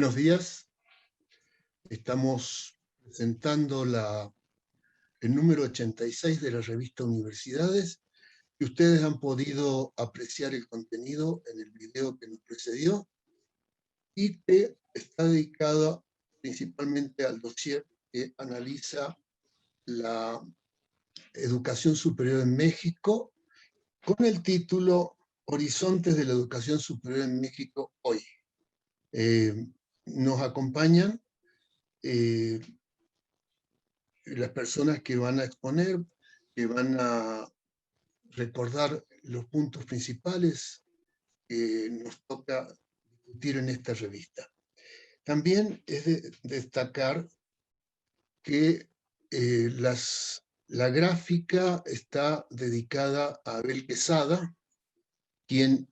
Buenos días. Estamos presentando el número 86 de la revista Universidades, y ustedes han podido apreciar el contenido en el video que nos precedió y que está dedicado principalmente al dossier que analiza la educación superior en México, con el título Horizontes de la educación superior en México hoy. Nos acompañan las personas que van a exponer, que van a recordar los puntos principales que nos toca discutir en esta revista. También es de destacar que la gráfica está dedicada a Abel Quesada, quien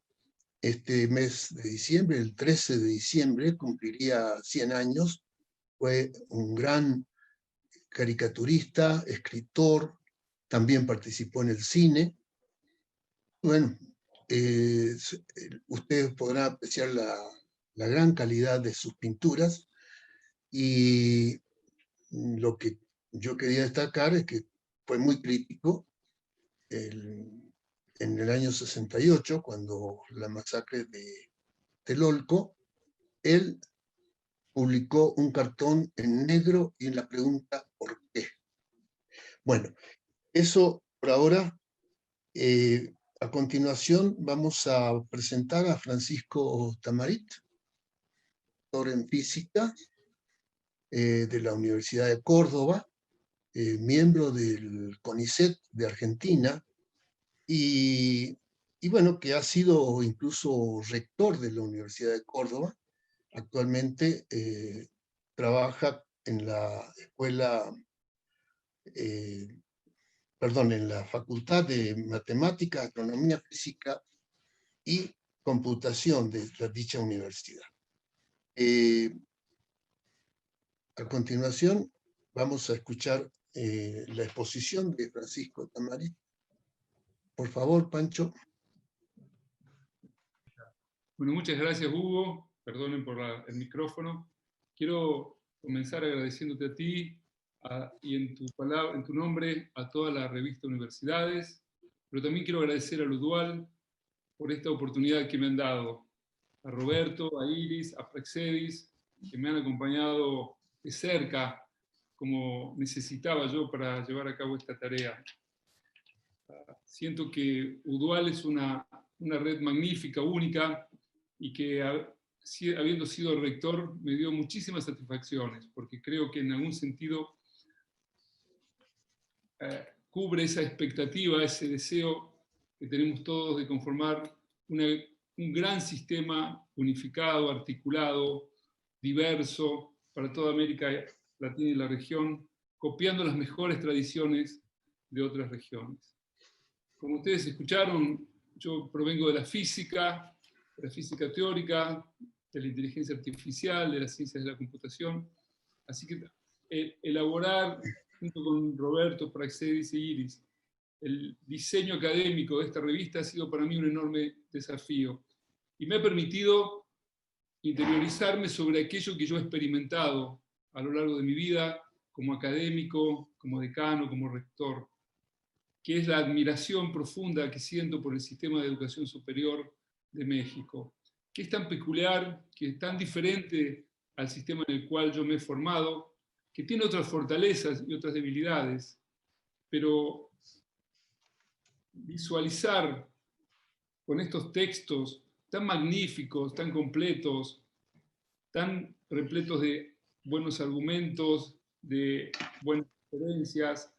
este mes de diciembre, el 13 de diciembre, cumpliría 100 años. Fue un gran caricaturista, escritor, también participó en el cine. Bueno, ustedes podrán apreciar la gran calidad de sus pinturas, y lo que yo quería destacar es que fue muy crítico en el año 68, cuando la masacre de Tlatelolco. Él publicó un cartón en negro y en la pregunta ¿por qué? Bueno, eso por ahora. A continuación vamos a presentar a Francisco Tamarit, doctor en física de la Universidad de Córdoba, miembro del CONICET de Argentina, y bueno, que ha sido incluso rector de la Universidad de Córdoba. Actualmente trabaja en la escuela, en la Facultad de Matemáticas, Astronomía, Física y Computación de dicha universidad. A continuación vamos a escuchar la exposición de Francisco Tamarit. Por favor, Pancho. Bueno, muchas gracias, Hugo. Perdonen por el micrófono. Quiero comenzar agradeciéndote a ti y en tu nombre a toda la revista Universidades, pero también quiero agradecer a Ludual por esta oportunidad que me han dado, a Roberto, a Iris, a Praxedis, que me han acompañado de cerca como necesitaba yo para llevar a cabo esta tarea. Siento que Udual es una red magnífica, única, y que habiendo sido rector me dio muchísimas satisfacciones, porque creo que en algún sentido cubre esa expectativa, ese deseo que tenemos todos de conformar un gran sistema unificado, articulado, diverso, para toda América Latina y la región, copiando las mejores tradiciones de otras regiones. Como ustedes escucharon, yo provengo de la física teórica, de la inteligencia artificial, de las ciencias de la computación, así que elaborar, junto con Roberto, Praxedis y Iris, el diseño académico de esta revista ha sido para mí un enorme desafío, y me ha permitido interiorizarme sobre aquello que yo he experimentado a lo largo de mi vida como académico, como decano, como rector, que es la admiración profunda que siento por el sistema de educación superior de México, que es tan peculiar, que es tan diferente al sistema en el cual yo me he formado, que tiene otras fortalezas y otras debilidades, pero visualizar con estos textos tan magníficos, tan completos, tan repletos de buenos argumentos, de buenas referencias,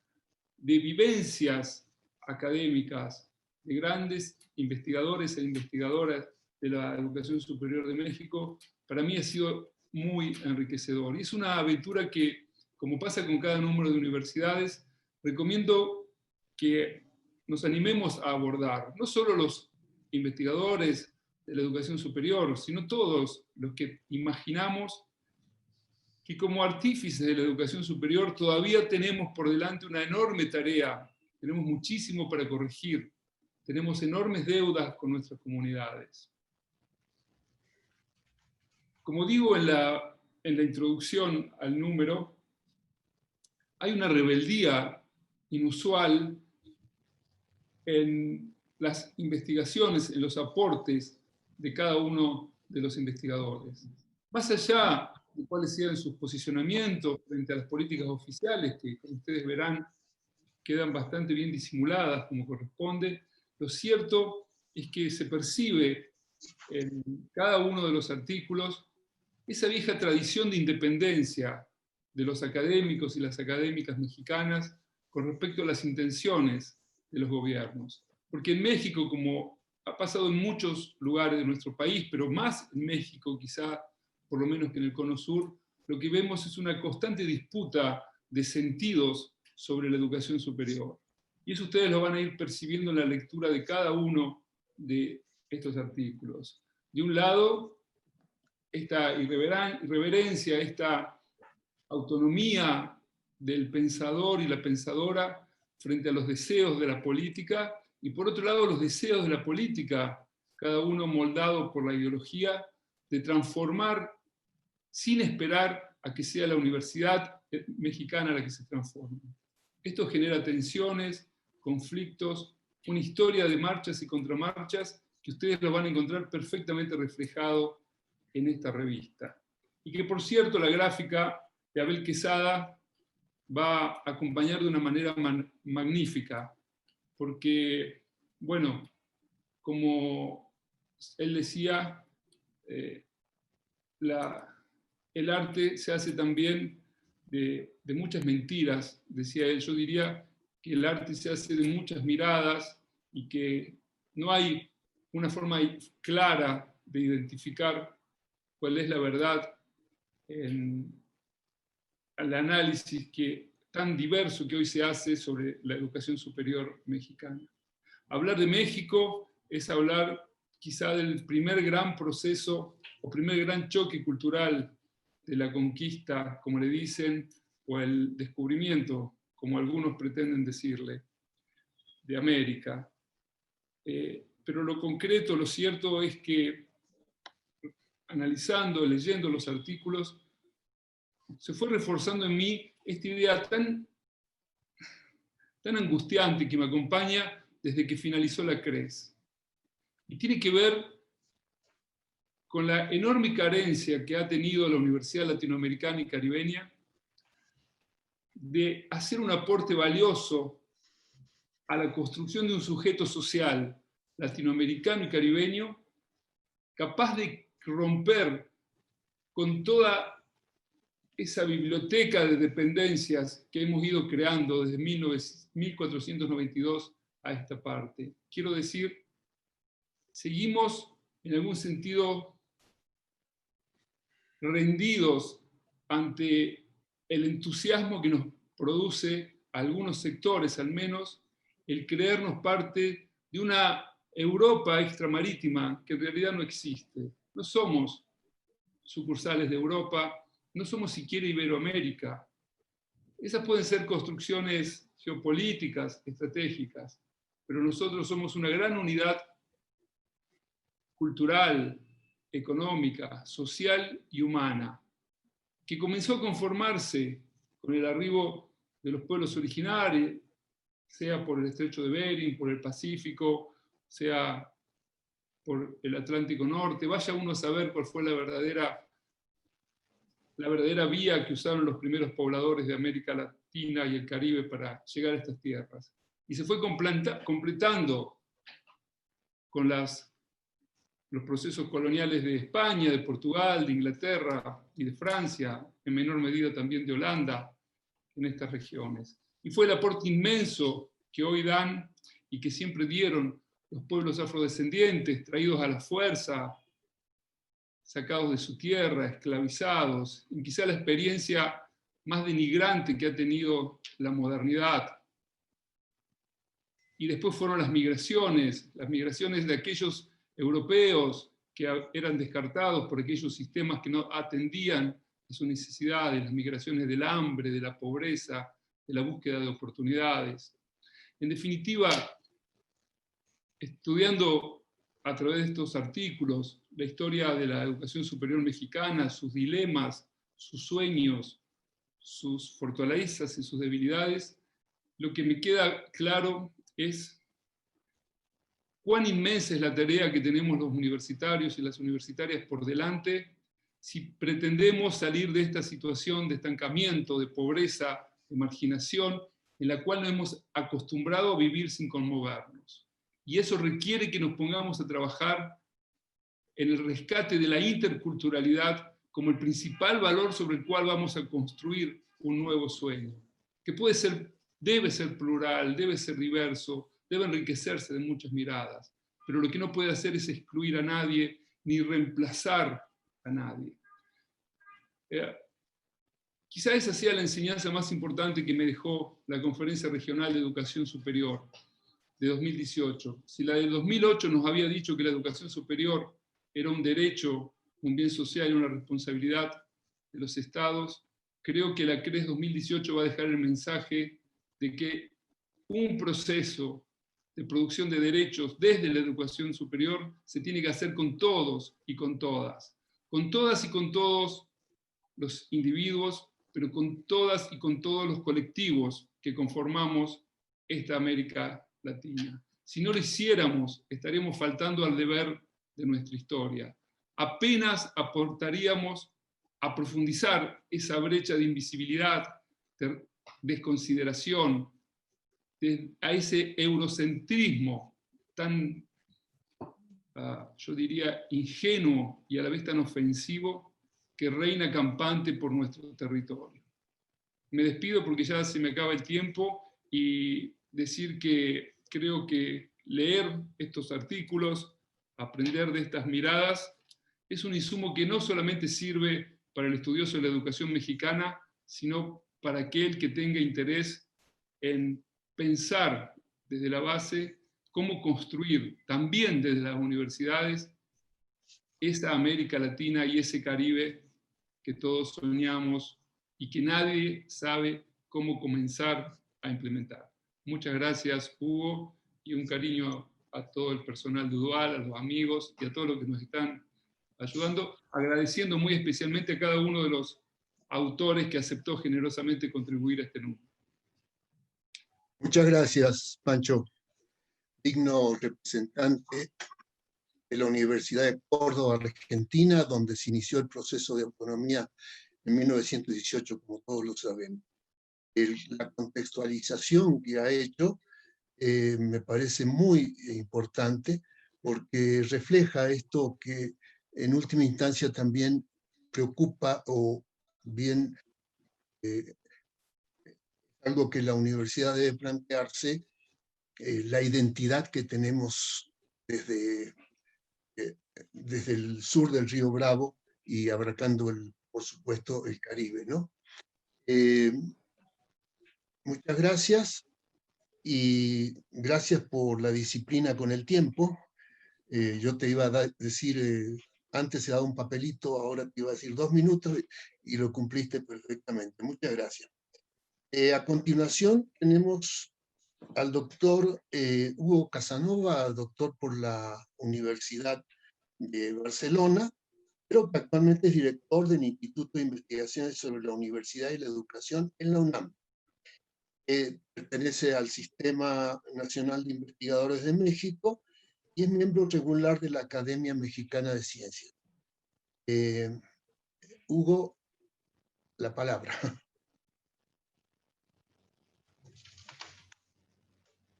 de vivencias académicas, de grandes investigadores e investigadoras de la educación superior de México, para mí ha sido muy enriquecedor. Y es una aventura que, como pasa con cada número de universidades, recomiendo que nos animemos a abordar, no solo los investigadores de la educación superior, sino todos los que imaginamos que como artífices de la educación superior todavía tenemos por delante una enorme tarea, tenemos muchísimo para corregir, tenemos enormes deudas con nuestras comunidades. Como digo en la introducción al número, hay una rebeldía inusual en las investigaciones, en los aportes de cada uno de los investigadores. Más allá de cuáles sean sus posicionamientos frente a las políticas oficiales, que como ustedes verán quedan bastante bien disimuladas como corresponde, lo cierto es que se percibe en cada uno de los artículos esa vieja tradición de independencia de los académicos y las académicas mexicanas con respecto a las intenciones de los gobiernos. Porque en México, como ha pasado en muchos lugares de nuestro país, pero más en México quizá, por lo menos que en el Cono Sur, lo que vemos es una constante disputa de sentidos sobre la educación superior. Y eso ustedes lo van a ir percibiendo en la lectura de cada uno de estos artículos. De un lado, esta irreverencia, esta autonomía del pensador y la pensadora frente a los deseos de la política, y por otro lado los deseos de la política, cada uno moldado por la ideología, de transformar sin esperar a que sea la universidad mexicana la que se transforme. Esto genera tensiones, conflictos, una historia de marchas y contramarchas que ustedes lo van a encontrar perfectamente reflejado en esta revista. Y que, por cierto, la gráfica de Abel Quesada va a acompañar de una manera magnífica, porque, bueno, como él decía, el arte se hace también de muchas mentiras, decía él. Yo diría que el arte se hace de muchas miradas y que no hay una forma clara de identificar cuál es la verdad en el análisis tan diverso que hoy se hace sobre la educación superior mexicana. Hablar de México es hablar quizá del primer gran proceso o primer gran choque cultural de la conquista, como le dicen, o el descubrimiento, como algunos pretenden decirle, de América. Pero lo concreto, lo cierto es que analizando, leyendo los artículos, se fue reforzando en mí esta idea tan angustiante que me acompaña desde que finalizó la CRES. Y tiene que ver con la enorme carencia que ha tenido la Universidad Latinoamericana y Caribeña de hacer un aporte valioso a la construcción de un sujeto social latinoamericano y caribeño capaz de romper con toda esa biblioteca de dependencias que hemos ido creando desde 1492 a esta parte. Quiero decir, seguimos en algún sentido rendidos ante el entusiasmo que nos produce a algunos sectores, al menos, el creernos parte de una Europa extramarítima que en realidad no existe. No somos sucursales de Europa, no somos siquiera Iberoamérica. Esas pueden ser construcciones geopolíticas, estratégicas, pero nosotros somos una gran unidad cultural, económica, social y humana, que comenzó a conformarse con el arribo de los pueblos originarios, sea por el Estrecho de Bering, por el Pacífico, sea por el Atlántico Norte. Vaya uno a saber cuál fue la verdadera vía que usaron los primeros pobladores de América Latina y el Caribe para llegar a estas tierras. Y se fue completando con los procesos coloniales de España, de Portugal, de Inglaterra y de Francia, en menor medida también de Holanda, en estas regiones. Y fue el aporte inmenso que hoy dan y que siempre dieron los pueblos afrodescendientes, traídos a la fuerza, sacados de su tierra, esclavizados, y quizá la experiencia más denigrante que ha tenido la modernidad. Y después fueron las migraciones de aquellos europeos que eran descartados por aquellos sistemas que no atendían a sus necesidades, las migraciones del hambre, de la pobreza, de la búsqueda de oportunidades. En definitiva, estudiando a través de estos artículos la historia de la educación superior mexicana, sus dilemas, sus sueños, sus fortalezas y sus debilidades, lo que me queda claro es cuán inmensa es la tarea que tenemos los universitarios y las universitarias por delante si pretendemos salir de esta situación de estancamiento, de pobreza, de marginación, en la cual nos hemos acostumbrado a vivir sin conmovernos. Y eso requiere que nos pongamos a trabajar en el rescate de la interculturalidad como el principal valor sobre el cual vamos a construir un nuevo sueño, que puede ser, debe ser plural, debe ser diverso, debe enriquecerse de muchas miradas, pero lo que no puede hacer es excluir a nadie ni reemplazar a nadie. Quizá esa sea la enseñanza más importante que me dejó la Conferencia Regional de Educación Superior de 2018. Si la de 2008 nos había dicho que la educación superior era un derecho, un bien social y una responsabilidad de los estados, creo que la CRES 2018 va a dejar el mensaje de que un proceso de producción de derechos desde la educación superior se tiene que hacer con todos y con todas y con todos los individuos, pero con todas y con todos los colectivos que conformamos esta América Latina. Si no lo hiciéramos, estaríamos faltando al deber de nuestra historia. Apenas aportaríamos a profundizar esa brecha de invisibilidad, de desconsideración, a ese eurocentrismo tan, yo diría, ingenuo y a la vez tan ofensivo que reina campante por nuestro territorio. Me despido porque ya se me acaba el tiempo y decir que creo que leer estos artículos, aprender de estas miradas, es un insumo que no solamente sirve para el estudioso de la educación mexicana, sino para aquel que tenga interés en pensar desde la base cómo construir también desde las universidades esa América Latina y ese Caribe que todos soñamos y que nadie sabe cómo comenzar a implementar. Muchas gracias, Hugo, y un cariño a todo el personal de Udual, a los amigos y a todos los que nos están ayudando, agradeciendo muy especialmente a cada uno de los autores que aceptó generosamente contribuir a este número. Muchas gracias, Pancho, digno representante de la Universidad de Córdoba, Argentina, donde se inició el proceso de autonomía en 1918, como todos lo sabemos. La contextualización que ha hecho me parece muy importante porque refleja esto que en última instancia también preocupa o bien algo que la universidad debe plantearse, la identidad que tenemos desde el sur del río Bravo y abarcando, por supuesto, el Caribe, ¿no? Muchas gracias y gracias por la disciplina con el tiempo. Yo te iba a decir, antes he dado un papelito, ahora te iba a decir 2 minutos y lo cumpliste perfectamente. Muchas gracias. A continuación tenemos al doctor Hugo Casanova, doctor por la Universidad de Barcelona, pero que actualmente es director del Instituto de Investigaciones sobre la Universidad y la Educación en la UNAM. Pertenece al Sistema Nacional de Investigadores de México y es miembro regular de la Academia Mexicana de Ciencias. Hugo, la palabra.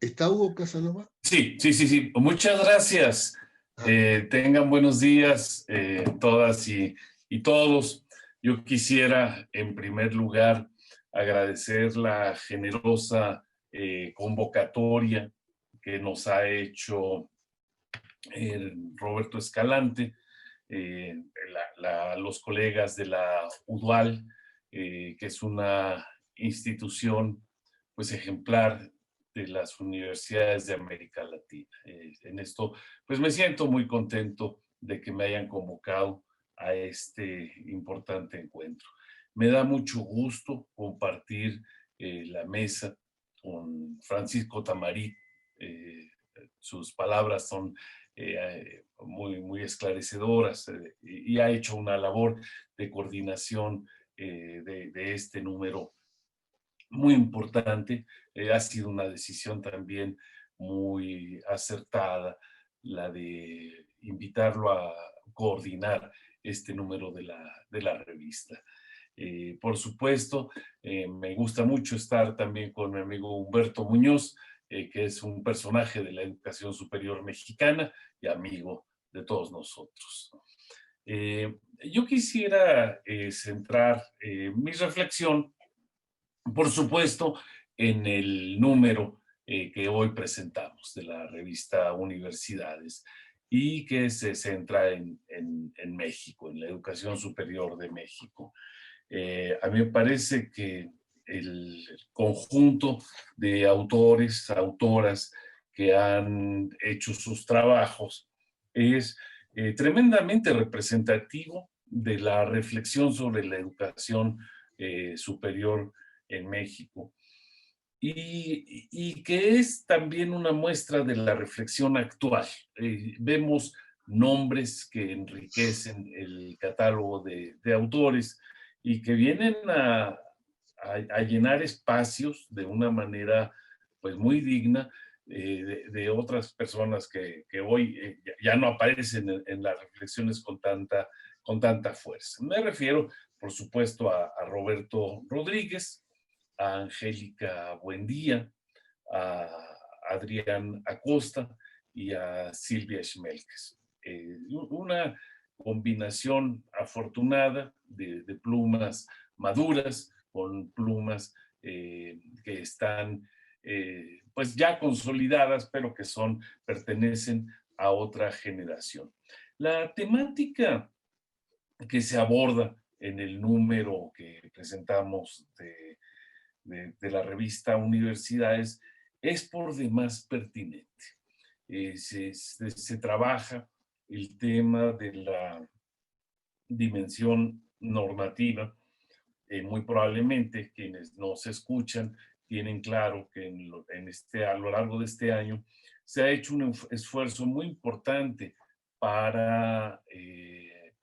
¿Está Hugo Casanova? Sí. Muchas gracias. Tengan buenos días todas y todos. Yo quisiera, en primer lugar, agradecer la generosa convocatoria que nos ha hecho Roberto Escalante, los colegas de la UDUAL, que es una institución pues ejemplar de las universidades de América Latina. En esto, pues me siento muy contento de que me hayan convocado a este importante encuentro. Me da mucho gusto compartir la mesa con Francisco Tamarit. Sus palabras son muy esclarecedoras, y ha hecho una labor de coordinación de este número muy importante. Ha sido una decisión también muy acertada la de invitarlo a coordinar este número de la revista. Por supuesto, me gusta mucho estar también con mi amigo Humberto Muñoz, que es un personaje de la educación superior mexicana y amigo de todos nosotros. Yo quisiera centrar mi reflexión, por supuesto, en el número que hoy presentamos de la revista Universidades y que se centra en México, en la educación superior de México. A mí me parece que el conjunto de autores, autoras que han hecho sus trabajos es tremendamente representativo de la reflexión sobre la educación superior en México y que es también una muestra de la reflexión actual. Vemos nombres que enriquecen el catálogo de autores y que vienen a llenar espacios de una manera pues muy digna de otras personas que hoy ya no aparecen en las reflexiones con tanta fuerza. Me refiero, por supuesto, a Roberto Rodríguez, a Angélica Buendía, a Adrián Acosta y a Silvia Schmelkes. Una combinación afortunada de plumas maduras con plumas que están pues ya consolidadas, pero que pertenecen a otra generación. La temática que se aborda en el número que presentamos de la revista Universidades es por demás pertinente. Se trabaja el tema de la dimensión normativa. Muy probablemente quienes nos escuchan tienen claro que a lo largo de este año se ha hecho un esfuerzo muy importante para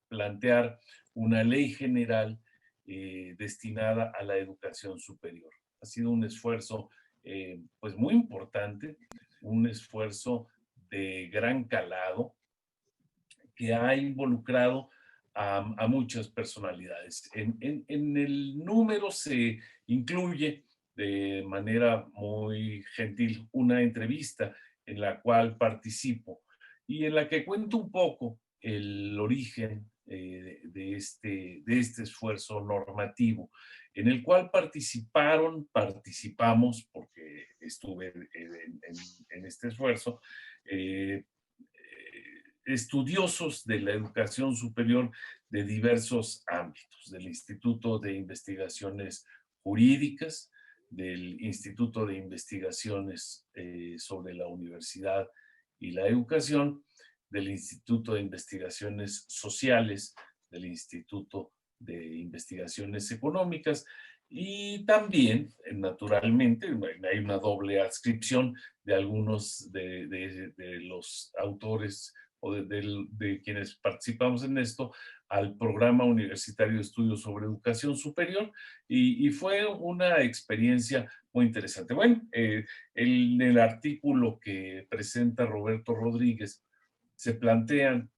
plantear una ley general destinada a la educación superior. Ha sido un esfuerzo pues muy importante, un esfuerzo de gran calado que ha involucrado a muchas personalidades. En el número se incluye de manera muy gentil una entrevista en la cual participo y en la que cuento un poco el origen de este esfuerzo normativo, en el cual participamos, porque estuve en este esfuerzo, estudiosos de la educación superior de diversos ámbitos, del Instituto de Investigaciones Jurídicas, del Instituto de Investigaciones sobre la Universidad y la Educación, del Instituto de Investigaciones Sociales, del Instituto de Investigaciones Económicas y también, naturalmente, hay una doble adscripción de algunos de los autores o de quienes participamos en esto al Programa Universitario de Estudios sobre Educación Superior y fue una experiencia muy interesante. Bueno, en el artículo que presenta Roberto Rodríguez se plantean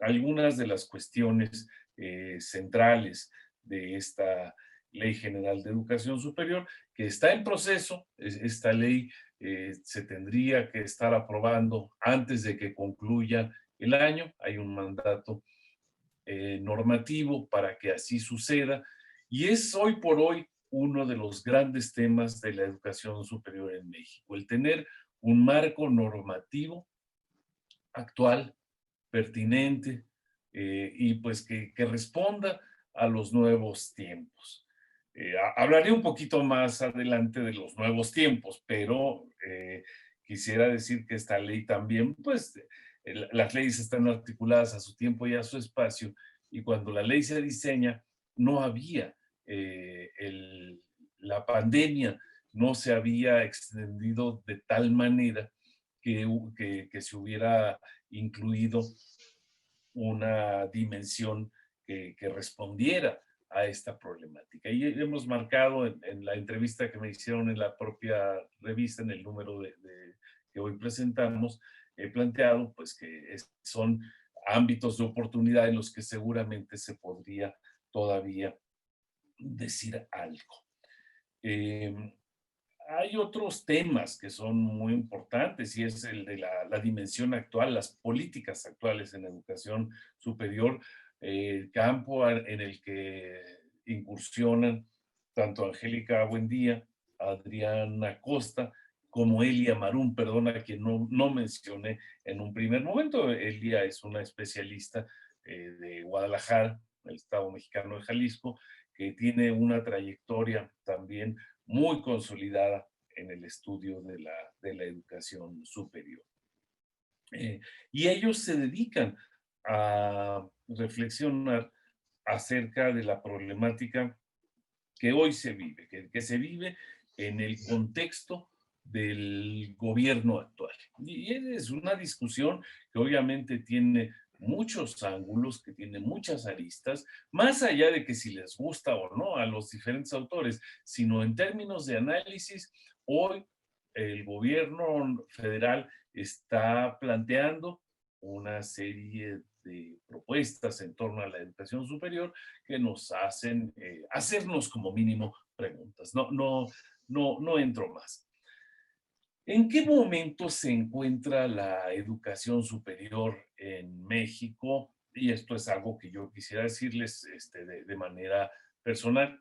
algunas de las cuestiones centrales de esta Ley General de Educación Superior, que está en proceso. Esta ley se tendría que estar aprobando antes de que concluya el año. Hay un mandato normativo para que así suceda y es hoy por hoy uno de los grandes temas de la educación superior en México, el tener un marco normativo actual, pertinente y pues que responda a los nuevos tiempos. Hablaré un poquito más adelante de los nuevos tiempos, pero quisiera decir que esta ley también, pues las leyes están articuladas a su tiempo y a su espacio, y cuando la ley se diseña, no había la pandemia, no se había extendido de tal manera que se hubiera incluido una dimensión que respondiera a esta problemática. Y hemos marcado en la entrevista que me hicieron en la propia revista, en el número que hoy presentamos, he planteado pues que son ámbitos de oportunidad en los que seguramente se podría todavía decir algo. Hay otros temas que son muy importantes y es el de la dimensión actual, las políticas actuales en educación superior, el campo en el que incursionan tanto Angélica Buendía, Adriana Costa, como Elia Marún, perdona que no mencioné en un primer momento. Elia es una especialista de Guadalajara, el Estado mexicano de Jalisco, que tiene una trayectoria también muy consolidada en el estudio de la educación superior. Y ellos se dedican a reflexionar acerca de la problemática que hoy se vive, que se vive en el contexto del gobierno actual. Y es una discusión que obviamente tiene muchos ángulos, que tiene muchas aristas, más allá de que si les gusta o no a los diferentes autores, sino en términos de análisis, hoy el gobierno federal está planteando una serie de propuestas en torno a la educación superior que nos hacen hacernos como mínimo preguntas. No entro más. ¿En qué momento se encuentra la educación superior en México? Y esto es algo que yo quisiera decirles de manera personal.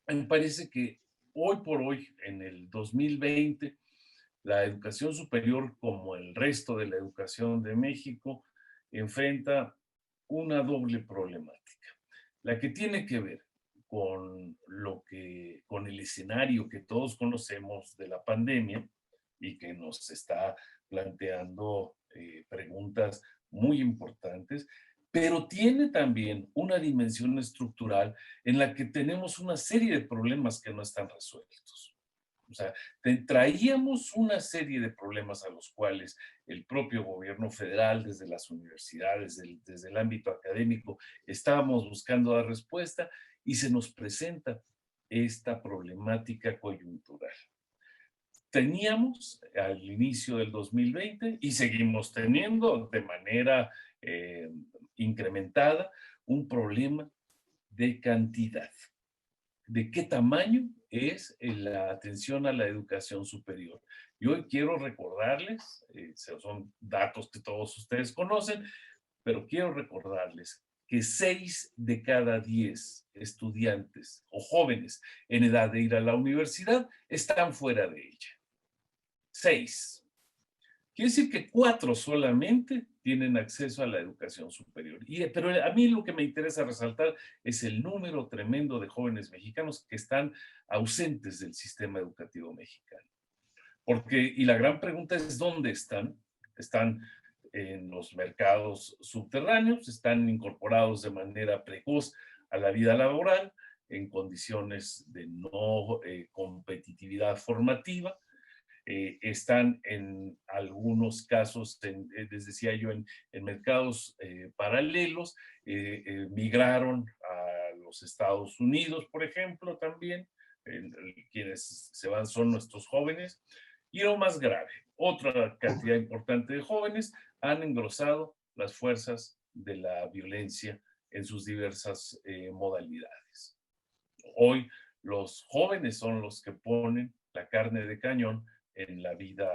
Me parece que hoy por hoy, en el 2020, la educación superior, como el resto de la educación de México, enfrenta una doble problemática. La que tiene que ver con el escenario que todos conocemos de la pandemia y que nos está planteando preguntas muy importantes, pero tiene también una dimensión estructural en la que tenemos una serie de problemas que no están resueltos. O sea, traíamos una serie de problemas a los cuales el propio gobierno federal, desde las universidades, desde el ámbito académico, estábamos buscando dar respuesta y se nos presenta esta problemática coyuntural. Teníamos al inicio del 2020 y seguimos teniendo de manera incrementada un problema de cantidad. ¿De qué tamaño es la atención a la educación superior? Y hoy quiero recordarles, son datos que todos ustedes conocen, pero quiero recordarles que 6 de cada 10 estudiantes o jóvenes en edad de ir a la universidad están fuera de ella. 6. Quiere decir que 4 solamente tienen acceso a la educación superior. Pero a mí lo que me interesa resaltar es el número tremendo de jóvenes mexicanos que están ausentes del sistema educativo mexicano. Y la gran pregunta es, ¿dónde están? Están en los mercados subterráneos, están incorporados de manera precoz a la vida laboral, en condiciones de no competitividad formativa, están en algunos casos, les decía yo, en mercados paralelos, migraron a los Estados Unidos, por ejemplo, también, quienes se van son nuestros jóvenes, y lo más grave, otra cantidad importante de jóvenes han engrosado las fuerzas de la violencia en sus diversas modalidades. Hoy los jóvenes son los que ponen la carne de cañón en la vida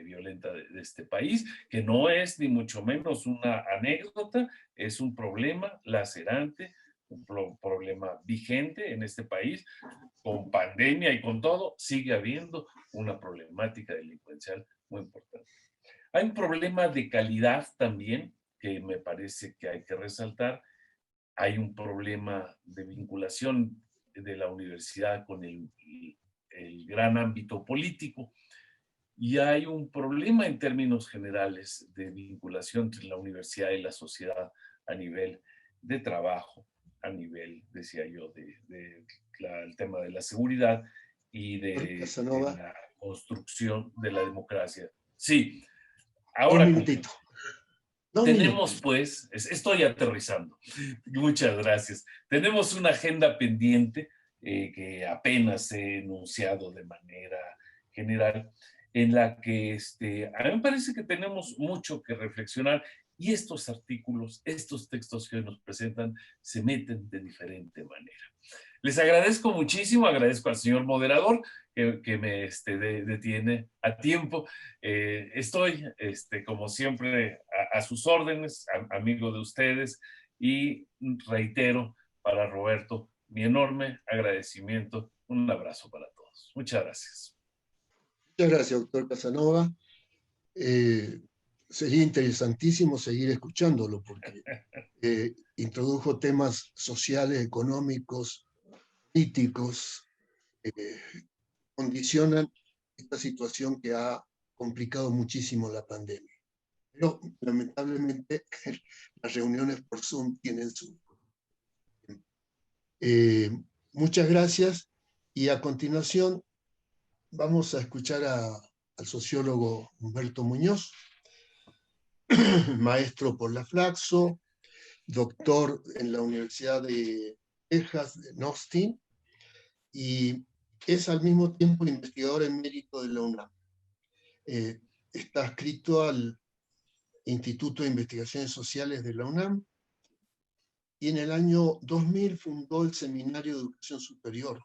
violenta de este país, que no es ni mucho menos una anécdota, es un problema lacerante, un problema vigente en este país, con pandemia y con todo, sigue habiendo una problemática delincuencial muy importante. Hay un problema de calidad también, que me parece que hay que resaltar. Hay un problema de vinculación de la universidad con el gran ámbito político. Y hay un problema en términos generales de vinculación entre la universidad y la sociedad a nivel de trabajo, a nivel, decía yo, el tema de la seguridad y de la construcción de la democracia. Sí, Ahora minutitos. Tenemos pues, estoy aterrizando, muchas gracias. Tenemos una agenda pendiente que apenas he enunciado de manera general, en la que a mí me parece que tenemos mucho que reflexionar y estos artículos, estos textos que hoy nos presentan, se meten de diferente manera. Les agradezco muchísimo, agradezco al señor moderador que me detiene a tiempo. Estoy, como siempre, a sus órdenes, amigo de ustedes, y reitero para Roberto mi enorme agradecimiento. Un abrazo para todos. Muchas gracias. Muchas gracias, doctor Casanova. Sería interesantísimo seguir escuchándolo porque introdujo temas sociales, económicos, políticos, condicionan esta situación que ha complicado muchísimo la pandemia. Pero lamentablemente las reuniones por Zoom tienen su... muchas gracias y a continuación vamos a escuchar al sociólogo Humberto Muñoz, maestro por la Flaxo, doctor en la Universidad de Texas, de Austin, y es al mismo tiempo investigador emérito de la UNAM. Está adscrito al Instituto de Investigaciones Sociales de la UNAM y en el año 2000 fundó el Seminario de Educación Superior.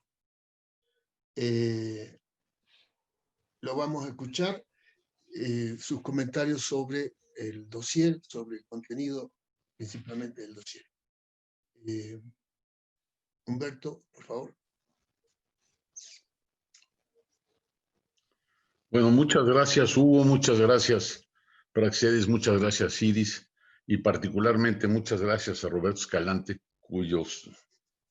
Lo vamos a escuchar, sus comentarios sobre el dossier, sobre el contenido, principalmente del dossier. Humberto, por favor. Bueno, muchas gracias, Hugo, muchas gracias, Praxedis, muchas gracias, Iris, y particularmente muchas gracias a Roberto Escalante, cuyo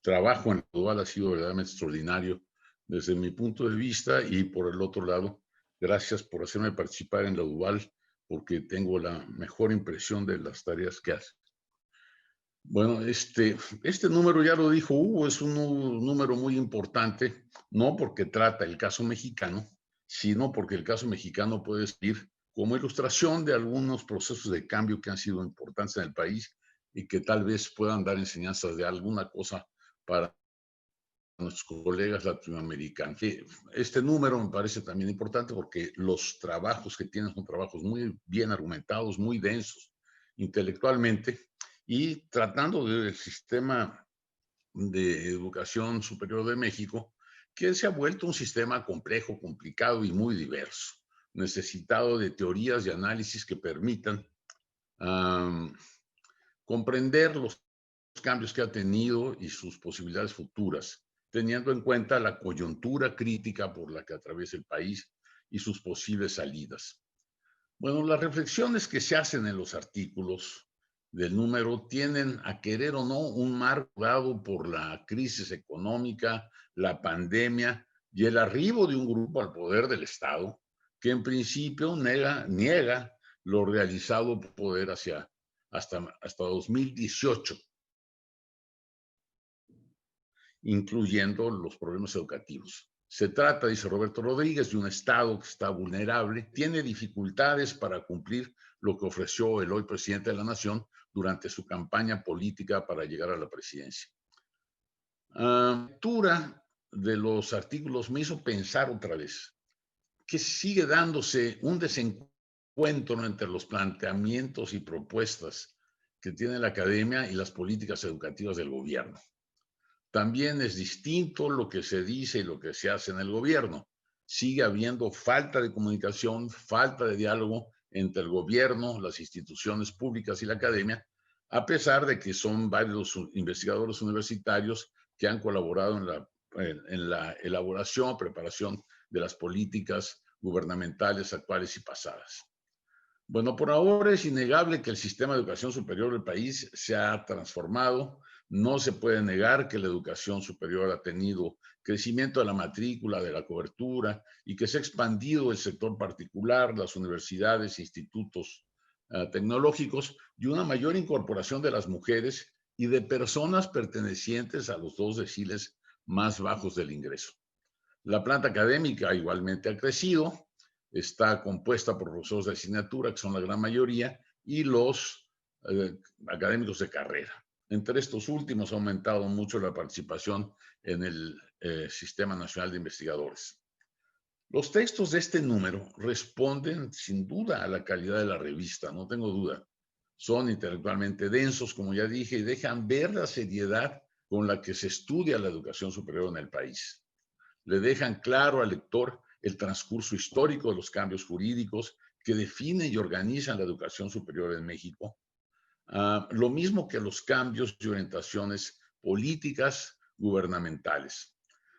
trabajo en la UDAL ha sido verdaderamente extraordinario desde mi punto de vista, y por el otro lado, gracias por hacerme participar en la UDAL, porque tengo la mejor impresión de las tareas que hace. Bueno, este número, ya lo dijo Hugo, es un número muy importante, no porque trata el caso mexicano, sino porque el caso mexicano puede servir como ilustración de algunos procesos de cambio que han sido importantes en el país y que tal vez puedan dar enseñanzas de alguna cosa para nuestros colegas latinoamericanos. Este número me parece también importante porque los trabajos que tienen son trabajos muy bien argumentados, muy densos intelectualmente, y tratando del sistema de educación superior de México, que se ha vuelto un sistema complejo, complicado y muy diverso, necesitado de teorías y análisis que permitan comprender los cambios que ha tenido y sus posibilidades futuras, teniendo en cuenta la coyuntura crítica por la que atraviesa el país y sus posibles salidas. Bueno, las reflexiones que se hacen en los artículos del número tienen, a querer o no, un marco dado por la crisis económica, la pandemia y el arribo de un grupo al poder del Estado que en principio niega lo realizado por poder hasta 2018, incluyendo los problemas educativos. Se trata, dice Roberto Rodríguez, de un Estado que está vulnerable, tiene dificultades para cumplir lo que ofreció el hoy presidente de la Nación durante su campaña política para llegar a la presidencia. La lectura de los artículos me hizo pensar otra vez que sigue dándose un desencuentro entre los planteamientos y propuestas que tiene la academia y las políticas educativas del gobierno. También es distinto lo que se dice y lo que se hace en el gobierno. Sigue habiendo falta de comunicación, falta de diálogo entre el gobierno, las instituciones públicas y la academia, a pesar de que son varios investigadores universitarios que han colaborado en la elaboración, preparación de las políticas gubernamentales actuales y pasadas. Bueno, por ahora es innegable que el sistema de educación superior del país se ha transformado. No se puede negar que la educación superior ha tenido crecimiento de la matrícula, de la cobertura, y que se ha expandido el sector particular, las universidades, institutos tecnológicos, y una mayor incorporación de las mujeres y de personas pertenecientes a los dos deciles más bajos del ingreso. La planta académica igualmente ha crecido, está compuesta por profesores de asignatura, que son la gran mayoría, y los académicos de carrera. Entre estos últimos ha aumentado mucho la participación en el Sistema Nacional de Investigadores. Los textos de este número responden sin duda a la calidad de la revista, no tengo duda. Son intelectualmente densos, como ya dije, y dejan ver la seriedad con la que se estudia la educación superior en el país. Le dejan claro al lector el transcurso histórico de los cambios jurídicos que definen y organizan la educación superior en México, lo mismo que los cambios y orientaciones políticas gubernamentales.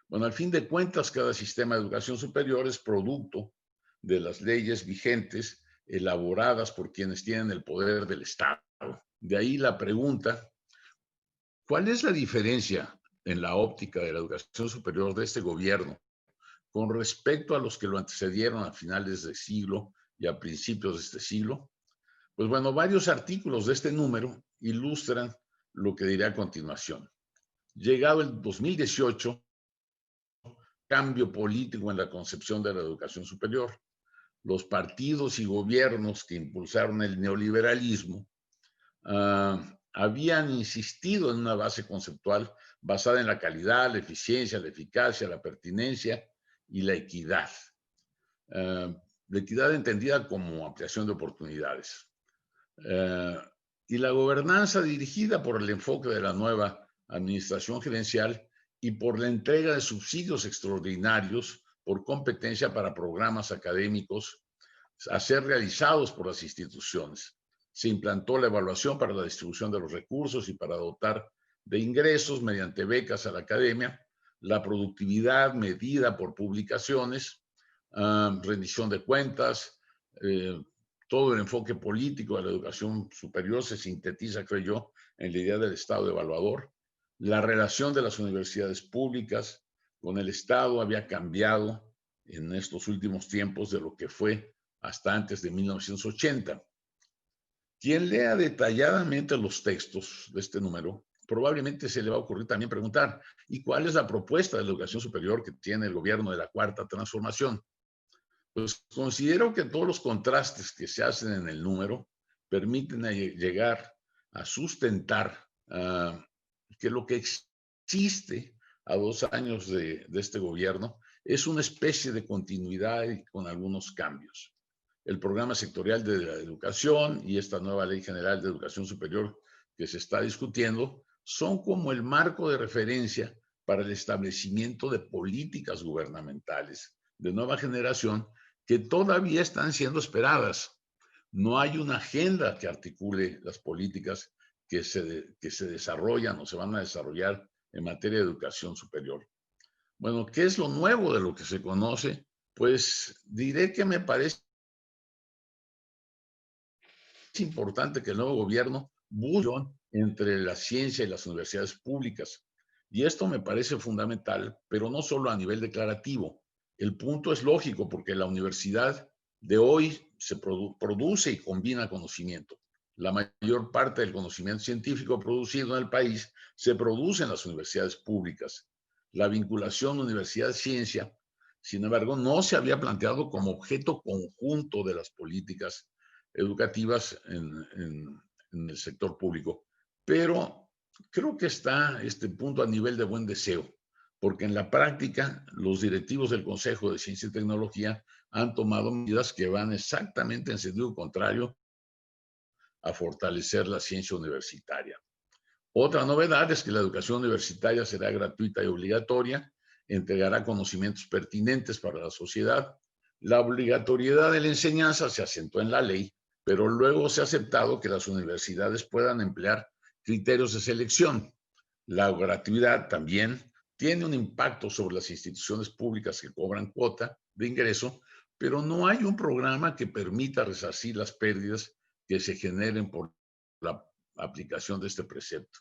Bueno, al fin de cuentas, cada sistema de educación superior es producto de las leyes vigentes elaboradas por quienes tienen el poder del Estado. De ahí la pregunta, ¿cuál es la diferencia en la óptica de la educación superior de este gobierno con respecto a los que lo antecedieron a finales del siglo y a principios de este siglo? Pues bueno, varios artículos de este número ilustran lo que diré a continuación. Llegado el 2018, cambio político en la concepción de la educación superior. Los partidos y gobiernos que impulsaron el neoliberalismo habían insistido en una base conceptual basada en la calidad, la eficiencia, la eficacia, la pertinencia y la equidad. La equidad entendida como ampliación de oportunidades. Y la gobernanza dirigida por el enfoque de la nueva administración gerencial y por la entrega de subsidios extraordinarios por competencia para programas académicos a ser realizados por las instituciones. Se implantó la evaluación para la distribución de los recursos y para dotar de ingresos mediante becas a la academia, la productividad medida por publicaciones, rendición de cuentas, todo el enfoque político de la educación superior se sintetiza, creo yo, en la idea del Estado evaluador. La relación de las universidades públicas con el Estado había cambiado en estos últimos tiempos de lo que fue hasta antes de 1980. Quien lea detalladamente los textos de este número, probablemente se le va a ocurrir también preguntar, ¿y cuál es la propuesta de la educación superior que tiene el gobierno de la Cuarta Transformación? Pues considero que todos los contrastes que se hacen en el número permiten llegar a sustentar que lo que existe a 2 años de este gobierno es una especie de continuidad y con algunos cambios. El programa sectorial de la educación y esta nueva Ley General de Educación Superior que se está discutiendo son como el marco de referencia para el establecimiento de políticas gubernamentales de nueva generación que todavía están siendo esperadas. No hay una agenda que articule las políticas que se desarrollan o se van a desarrollar en materia de educación superior. Bueno, ¿qué es lo nuevo de lo que se conoce? Pues diré que me parece importante que el nuevo gobierno busque entre la ciencia y las universidades públicas. Y esto me parece fundamental, pero no solo a nivel declarativo. El punto es lógico porque la universidad de hoy se produce y combina conocimiento. La mayor parte del conocimiento científico producido en el país se produce en las universidades públicas. La vinculación universidad-ciencia, sin embargo, no se había planteado como objeto conjunto de las políticas educativas en el sector público. Pero creo que está este punto a nivel de buen deseo, porque en la práctica los directivos del Consejo de Ciencia y Tecnología han tomado medidas que van exactamente en sentido contrario a fortalecer la ciencia universitaria. Otra novedad es que la educación universitaria será gratuita y obligatoria, entregará conocimientos pertinentes para la sociedad. La obligatoriedad de la enseñanza se asentó en la ley, pero luego se ha aceptado que las universidades puedan emplear criterios de selección. La gratuidad también tiene un impacto sobre las instituciones públicas que cobran cuota de ingreso, pero no hay un programa que permita resarcir las pérdidas que se generen por la aplicación de este precepto.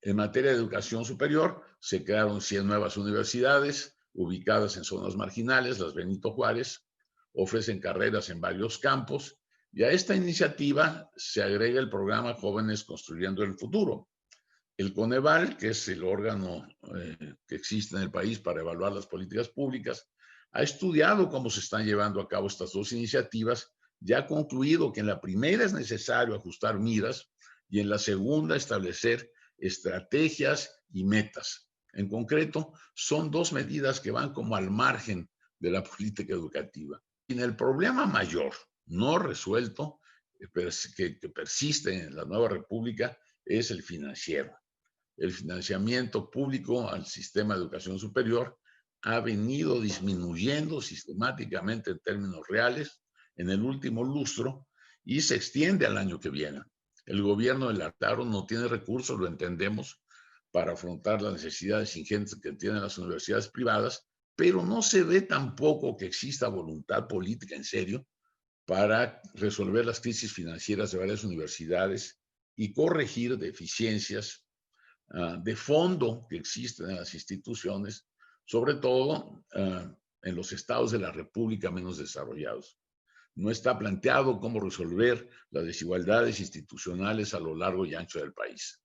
En materia de educación superior, se crearon 100 nuevas universidades ubicadas en zonas marginales, las Benito Juárez, ofrecen carreras en varios campos, y a esta iniciativa se agrega el programa Jóvenes Construyendo el Futuro. El Coneval, que es el órgano que existe en el país para evaluar las políticas públicas, ha estudiado cómo se están llevando a cabo estas dos iniciativas y ha concluido que en la primera es necesario ajustar miras y en la segunda establecer estrategias y metas. En concreto, son dos medidas que van como al margen de la política educativa. Y en el problema mayor, no resuelto, que persiste en la nueva república, es el financiero. El financiamiento público al sistema de educación superior ha venido disminuyendo sistemáticamente en términos reales en el último lustro y se extiende al año que viene. El gobierno de Lautaro no tiene recursos, lo entendemos, para afrontar las necesidades ingentes que tienen las universidades privadas, pero no se ve tampoco que exista voluntad política en serio para resolver las crisis financieras de varias universidades y corregir deficiencias de fondo que existen en las instituciones, sobre todo en los estados de la República menos desarrollados. No está planteado cómo resolver las desigualdades institucionales a lo largo y ancho del país.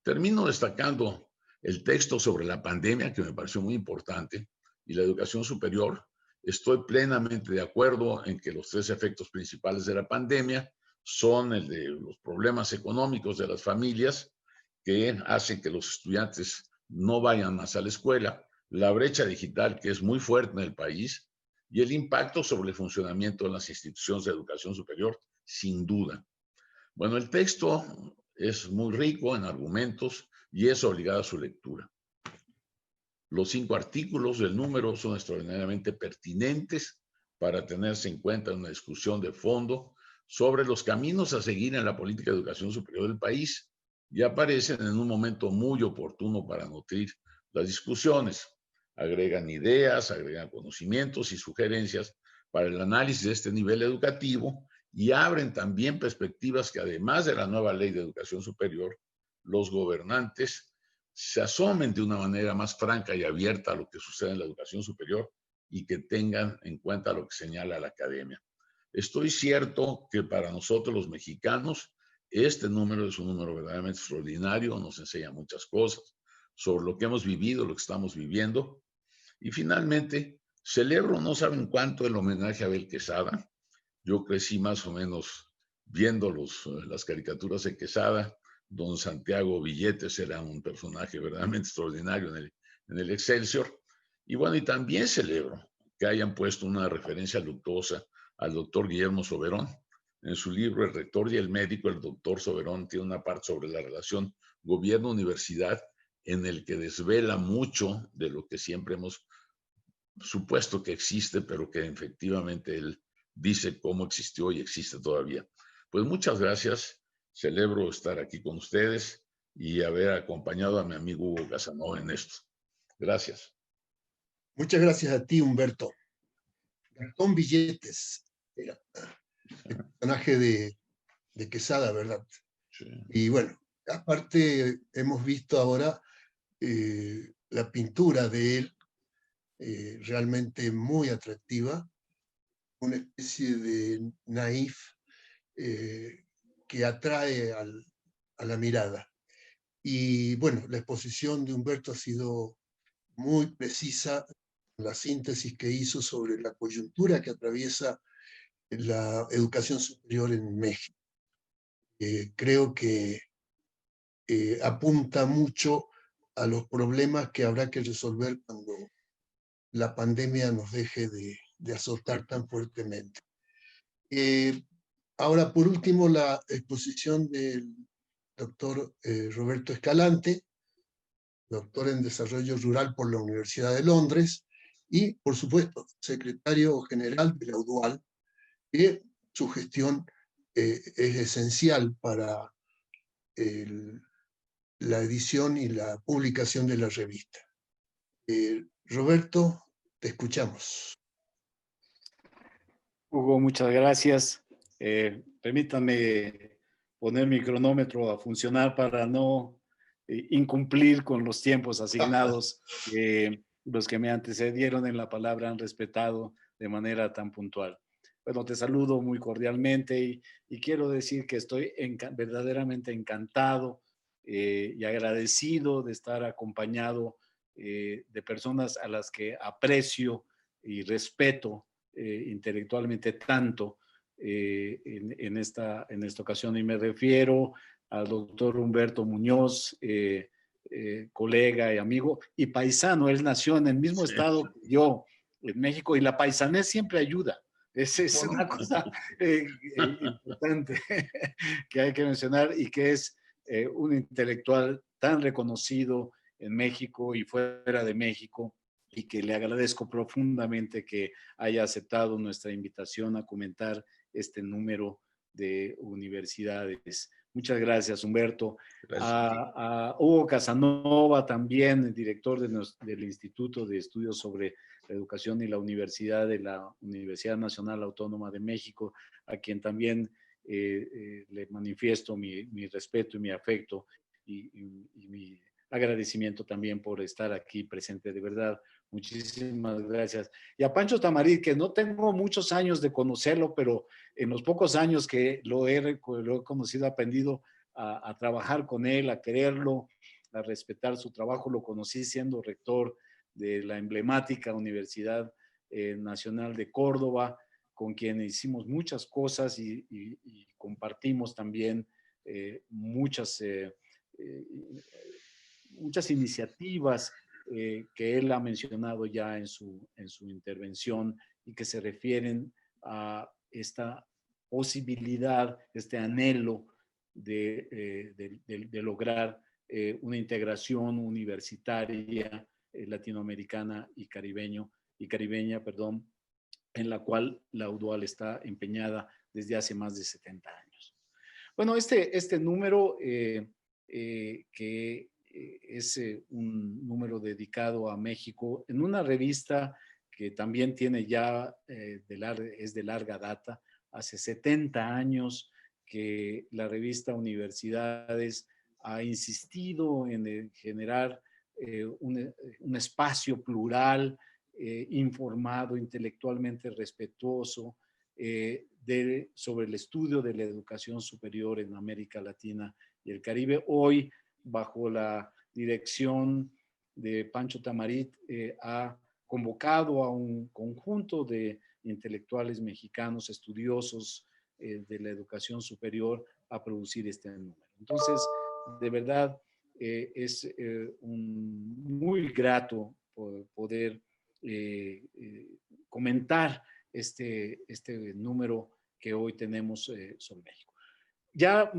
Termino destacando el texto sobre la pandemia, que me pareció muy importante, y la educación superior. Estoy plenamente de acuerdo en que los tres efectos principales de la pandemia son el de los problemas económicos de las familias, que hacen que los estudiantes no vayan más a la escuela, la brecha digital, que es muy fuerte en el país, y el impacto sobre el funcionamiento de las instituciones de educación superior, sin duda. Bueno, el texto es muy rico en argumentos y es obligada su lectura. Los 5 artículos del número son extraordinariamente pertinentes para tenerse en cuenta en una discusión de fondo sobre los caminos a seguir en la política de educación superior del país y aparecen en un momento muy oportuno para nutrir las discusiones. Agregan ideas, agregan conocimientos y sugerencias para el análisis de este nivel educativo y abren también perspectivas que, además de la nueva ley de educación superior, los gobernantes se asomen de una manera más franca y abierta a lo que sucede en la educación superior y que tengan en cuenta lo que señala la academia. Estoy cierto que para nosotros los mexicanos este número es un número verdaderamente extraordinario, nos enseña muchas cosas sobre lo que hemos vivido, lo que estamos viviendo. Y finalmente, celebro, no saben cuánto, el homenaje a Abel Quesada. Yo crecí más o menos viendo las caricaturas de Quesada. Don Santiago Billetes era un personaje verdaderamente extraordinario en el Excelsior. Y bueno, y también celebro que hayan puesto una referencia luctuosa al doctor Guillermo Soberón. En su libro El rector y el médico, el doctor Soberón tiene una parte sobre la relación gobierno-universidad en el que desvela mucho de lo que siempre hemos supuesto que existe, pero que efectivamente él dice cómo existió y existe todavía. Pues muchas gracias, celebro estar aquí con ustedes y haber acompañado a mi amigo Hugo Casanova en esto. Gracias. Muchas gracias a ti, Humberto. Gastón Billetes, era el personaje de Quesada, ¿verdad? Sí. Y bueno, aparte hemos visto ahora la pintura de él, realmente muy atractiva, una especie de naif que atrae a la mirada. Y bueno, la exposición de Humberto ha sido muy precisa, la síntesis que hizo sobre la coyuntura que atraviesa la educación superior en México. Creo que apunta mucho a los problemas que habrá que resolver cuando la pandemia nos deje de azotar tan fuertemente. Ahora, por último, la exposición del doctor Roberto Escalante, doctor en Desarrollo Rural por la Universidad de Londres, y, por supuesto, secretario general de la UDUAL, que su gestión es esencial para la edición y la publicación de la revista. Roberto, te escuchamos. Hugo, muchas gracias. Permítanme poner mi cronómetro a funcionar para no incumplir con los tiempos asignados que los que me antecedieron en la palabra han respetado de manera tan puntual. Bueno, te saludo muy cordialmente y quiero decir que estoy verdaderamente encantado y agradecido de estar acompañado de personas a las que aprecio y respeto intelectualmente tanto en esta ocasión, y me refiero al doctor Humberto Muñoz, colega y amigo y paisano. Él nació en el mismo estado que yo, en México, y la paisanés siempre ayuda. Es una cosa importante que hay que mencionar, y que es un intelectual tan reconocido en México y fuera de México, y que le agradezco profundamente que haya aceptado nuestra invitación a comentar este número de universidades. Muchas gracias, Humberto. Gracias. A Hugo Casanova, también director del Instituto de Estudios sobre la Educación y la Universidad de la Universidad Nacional Autónoma de México, a quien también le manifiesto mi respeto y mi afecto y mi agradecimiento también por estar aquí presente. De verdad, muchísimas gracias. Y a Pancho Tamarit, que no tengo muchos años de conocerlo, pero en los pocos años que lo he conocido, he aprendido a trabajar con él, a quererlo, a respetar su trabajo. Lo conocí siendo rector de la emblemática Universidad Nacional de Córdoba, con quien hicimos muchas cosas y compartimos también muchas iniciativas que él ha mencionado ya en su intervención, y que se refieren a esta posibilidad, este anhelo de lograr una integración universitaria latinoamericana y caribeña, en la cual la UDUAL está empeñada desde hace más de 70 años. Bueno, este número que es un número dedicado a México, en una revista que también tiene ya, es de larga data, hace 70 años que la revista Universidades ha insistido en generar un espacio plural, informado, intelectualmente respetuoso, sobre el estudio de la educación superior en América Latina y el Caribe. Hoy, bajo la dirección de Pancho Tamarit, ha convocado a un conjunto de intelectuales mexicanos, estudiosos de la educación superior, a producir este número. Entonces, de verdad, es muy grato poder comentar este número que hoy tenemos sobre México. Ya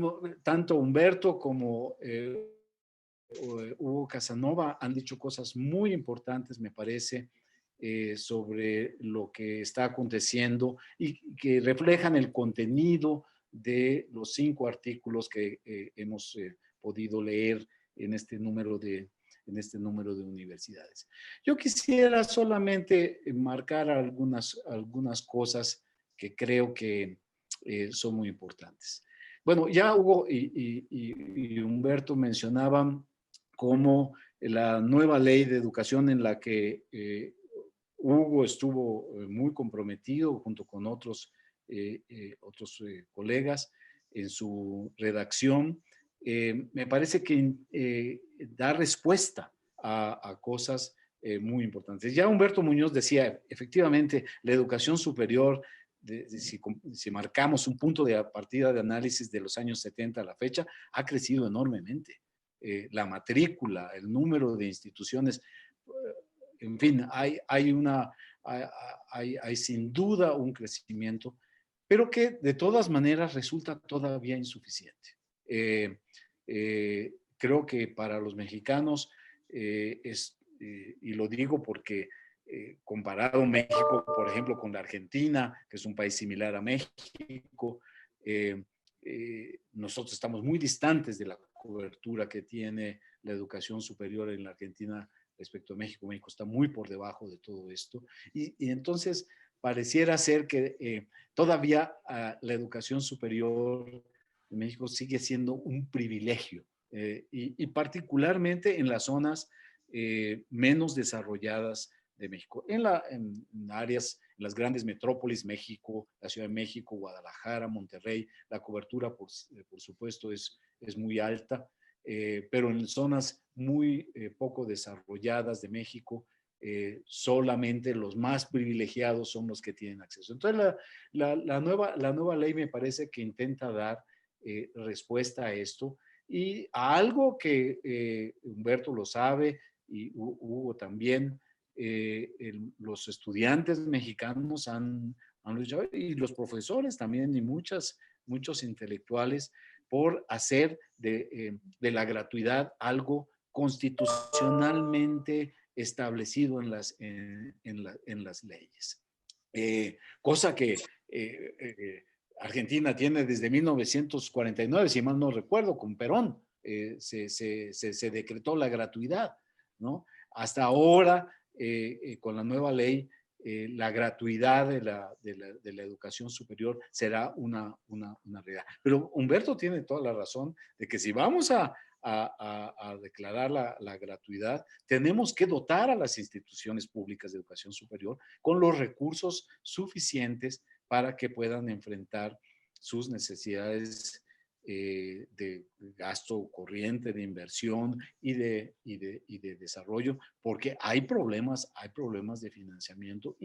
tanto Humberto como Hugo Casanova han dicho cosas muy importantes, me parece, sobre lo que está aconteciendo, y que reflejan el contenido de los 5 artículos que hemos podido leer en este número de universidades. Yo quisiera solamente marcar algunas cosas que creo que son muy importantes. Bueno, ya Hugo y Humberto mencionaban cómo la nueva ley de educación, en la que Hugo estuvo muy comprometido junto con otros colegas en su redacción, me parece que da respuesta a cosas muy importantes. Ya Humberto Muñoz decía, efectivamente, la educación superior, si marcamos un punto de partida de análisis de los años 70 a la fecha, ha crecido enormemente. La matrícula, el número de instituciones, en fin, hay sin duda un crecimiento, pero que de todas maneras resulta todavía insuficiente. Creo que para los mexicanos y lo digo porque comparado México, por ejemplo, con la Argentina, que es un país similar a México, nosotros estamos muy distantes de la cobertura que tiene la educación superior en la Argentina respecto a México. México está muy por debajo de todo esto, y entonces pareciera ser que todavía la educación superior en México sigue siendo un privilegio, y particularmente en las zonas menos desarrolladas de México. En áreas, en las grandes metrópolis, México, la Ciudad de México, Guadalajara, Monterrey, la cobertura, por supuesto, es muy alta, pero en zonas muy poco desarrolladas de México, solamente los más privilegiados son los que tienen acceso. Entonces, la nueva ley me parece que intenta dar respuesta a esto y a algo que Humberto lo sabe y Hugo también. Los estudiantes mexicanos han luchado, y los profesores también, y muchos intelectuales, por hacer de la gratuidad algo constitucionalmente establecido en las leyes. Cosa que Argentina tiene desde 1949, si mal no recuerdo, con Perón. Se decretó la gratuidad, ¿no? Hasta ahora, con la nueva ley, la gratuidad de la educación superior será una realidad. Pero Humberto tiene toda la razón de que si vamos a declarar la gratuidad, tenemos que dotar a las instituciones públicas de educación superior con los recursos suficientes para que puedan enfrentar sus necesidades de gasto corriente, de inversión y de desarrollo, porque hay problemas de financiamiento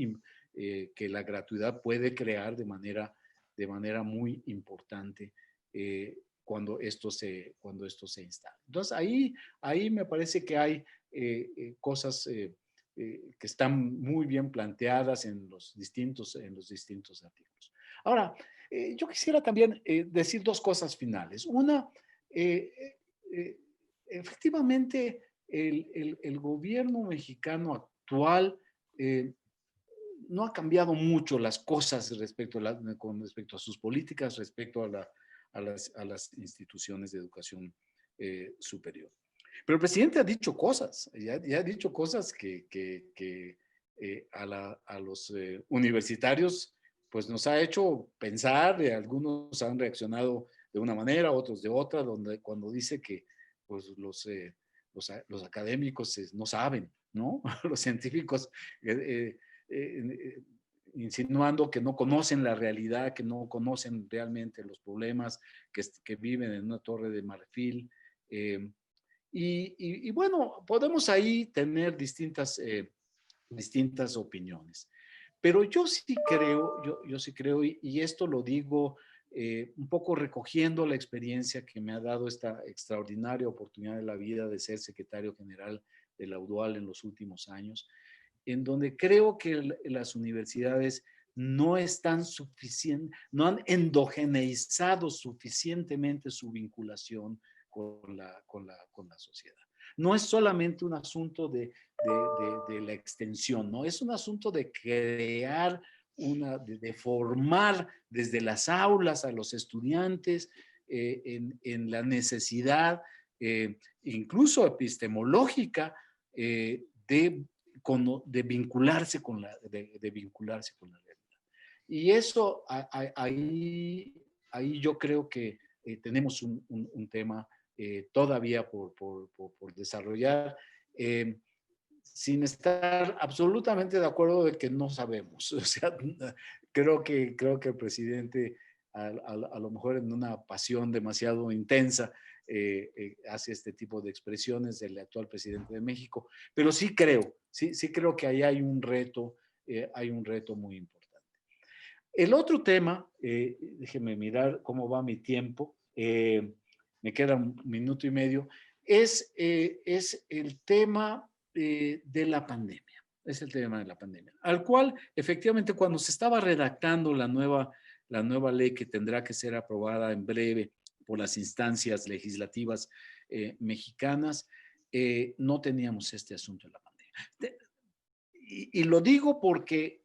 que la gratuidad puede crear de manera muy importante cuando esto se instala. Entonces, ahí me parece que hay cosas que están muy bien planteadas en los distintos artículos. Ahora, yo quisiera también decir dos cosas finales. Una, efectivamente, el gobierno mexicano actual no ha cambiado mucho las cosas con respecto a sus políticas, respecto a las instituciones de educación superior. Pero el presidente ha dicho cosas, ya ha dicho cosas que a los universitarios pues nos ha hecho pensar. Algunos han reaccionado de una manera, otros de otra, cuando dice que pues, los académicos no saben, ¿no? Los científicos insinuando que no conocen la realidad, que no conocen realmente los problemas, que viven en una torre de marfil. Y bueno, podemos ahí tener distintas opiniones. Pero yo sí creo, y esto lo digo un poco recogiendo la experiencia que me ha dado esta extraordinaria oportunidad de la vida de ser secretario general de la UDUAL en los últimos años, en donde creo que las universidades no han endogeneizado suficientemente su vinculación con la sociedad. No es solamente un asunto de la extensión, ¿no? Es un asunto de crear de formar desde las aulas a los estudiantes en la necesidad, incluso epistemológica, de vincularse con la realidad. Y eso, ahí yo creo que tenemos un tema todavía por desarrollar, sin estar absolutamente de acuerdo de que no sabemos. O sea, creo que el presidente, a lo mejor en una pasión demasiado intensa, hace este tipo de expresiones del actual presidente de México, pero sí creo que ahí hay un reto muy importante. El otro tema, déjeme mirar cómo va mi tiempo, me queda 1 minuto y medio, es el tema de la pandemia. Es el tema de la pandemia, al cual efectivamente cuando se estaba redactando la nueva ley que tendrá que ser aprobada en breve por las instancias legislativas mexicanas, no teníamos este asunto de la pandemia. Y lo digo porque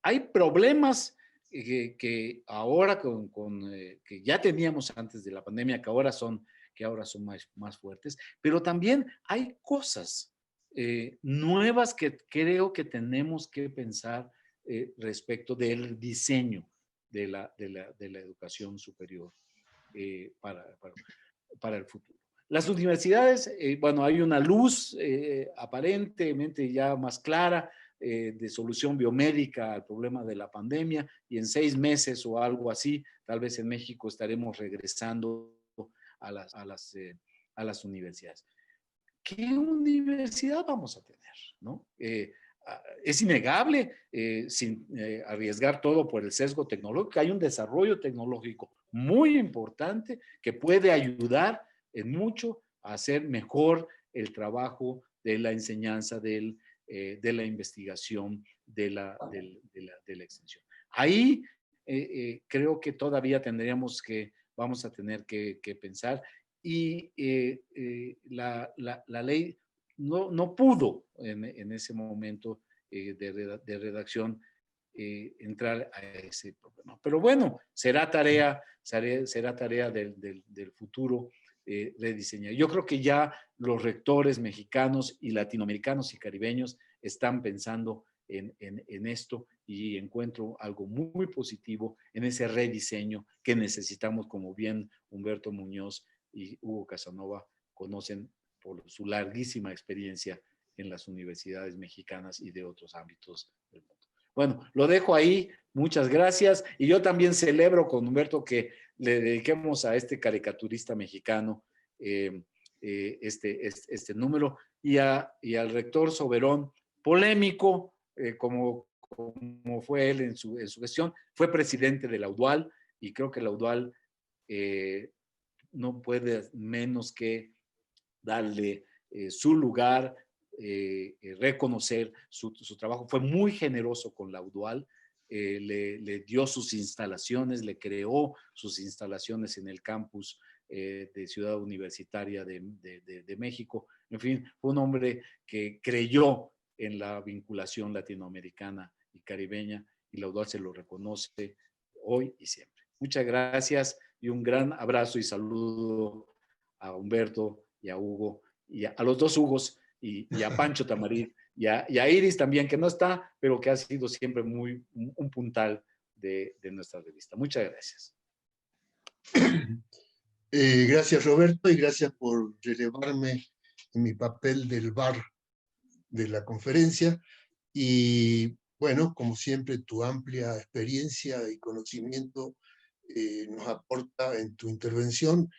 hay problemas que ahora que ya teníamos antes de la pandemia, que ahora son más fuertes, pero también hay cosas nuevas que creo que tenemos que pensar respecto del diseño de la educación superior para el futuro. Las universidades, bueno, hay una luz aparentemente ya más clara de solución biomédica al problema de la pandemia, y en 6 meses o algo así, tal vez en México estaremos regresando a las universidades. ¿qué universidad vamos a tener? ¿No? Es innegable, sin arriesgar todo por el sesgo tecnológico, hay un desarrollo tecnológico muy importante que puede ayudar en mucho a hacer mejor el trabajo de la enseñanza, de la investigación, de la extensión. Ahí creo que todavía vamos a tener que pensar, y la ley no pudo en ese momento de redacción entrar a ese problema. Pero bueno, será tarea del futuro rediseñar. Yo creo que ya los rectores mexicanos y latinoamericanos y caribeños están pensando en esto, y encuentro algo muy positivo en ese rediseño que necesitamos, como bien Humberto Muñoz y Hugo Casanova conocen por su larguísima experiencia en las universidades mexicanas y de otros ámbitos del mundo. Bueno, lo dejo ahí. Muchas gracias. Y yo también celebro con Humberto que le dediquemos a este caricaturista mexicano este número, y al rector Soberón, polémico, como fue él en su gestión. Fue presidente de la UDUAL, y creo que la UDUAL no puede menos que darle su lugar, reconocer su trabajo. Fue muy generoso con la UDUAL, le dio sus instalaciones, le creó sus instalaciones en el campus de Ciudad Universitaria de México. En fin, fue un hombre que creyó en la vinculación latinoamericana y caribeña, y la UDUAL se lo reconoce hoy y siempre. Muchas gracias y un gran abrazo y saludo a Humberto y a Hugo, y a los dos Hugos, y a Pancho Tamarit, y a Iris también, que no está, pero que ha sido siempre un puntal de nuestra revista. Muchas gracias. Gracias, Roberto, y gracias por relevarme en mi papel del VAR de la conferencia. Y bueno, como siempre, tu amplia experiencia y conocimiento nos aporta en tu intervención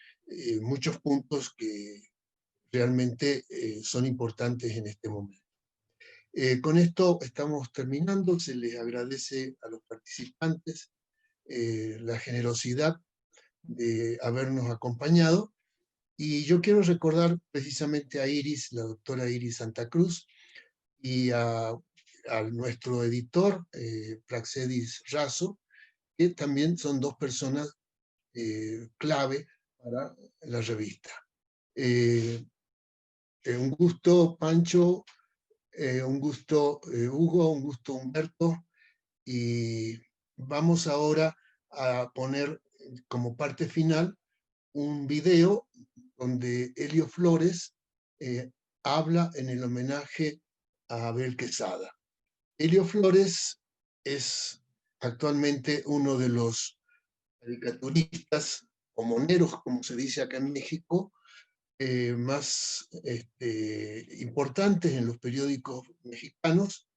muchos puntos que realmente son importantes en este momento. Con esto estamos terminando. Se les agradece a los participantes la generosidad de habernos acompañado. Y yo quiero recordar precisamente a Iris, la doctora Iris Santa Cruz, y a nuestro editor, Praxedis Razo, que también son dos personas clave para la revista. Un gusto, Pancho, un gusto, Hugo, un gusto, Humberto, y vamos ahora a poner como parte final un video donde Helio Flores habla en el homenaje a Abel Quesada. Helio Flores es actualmente uno de los caricaturistas o moneros, como se dice acá en México, más importantes en los periódicos mexicanos.